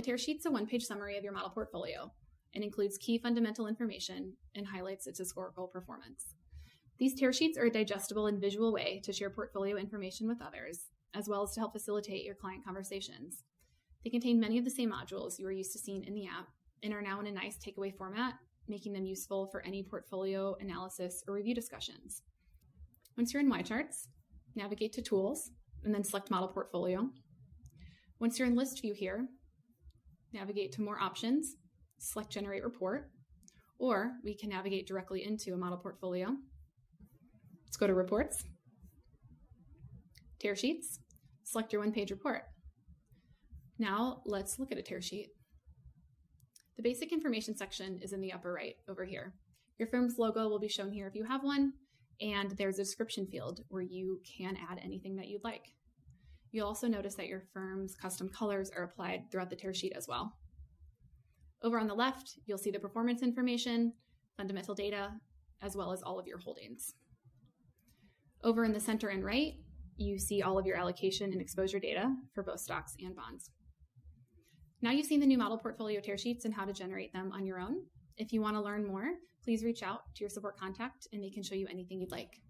A tear sheet's a one-page summary of your model portfolio and includes key fundamental information and highlights its historical performance. These tear sheets are a digestible and visual way to share portfolio information with others, as well as to help facilitate your client conversations. They contain many of the same modules you are used to seeing in the app and are now in a nice takeaway format, making them useful for any portfolio analysis or review discussions. Once you're in YCharts, navigate to Tools and then select Model Portfolio. Once you're in List View here, navigate to More Options, select Generate Report, or we can navigate directly into a model portfolio. Let's go to Reports, Tear Sheets, select your one-page report. Now let's look at a tear sheet. The basic information section is in the upper right over here. Your firm's logo will be shown here if you have one, and there's a description field where you can add anything that you'd like. You'll also notice that your firm's custom colors are applied throughout the tear sheet as well. Over on the left, you'll see the performance information, fundamental data, as well as all of your holdings. Over in the center and right, you see all of your allocation and exposure data for both stocks and bonds. Now you've seen the new model portfolio tear sheets and how to generate them on your own. If you want to learn more, please reach out to your support contact and they can show you anything you'd like.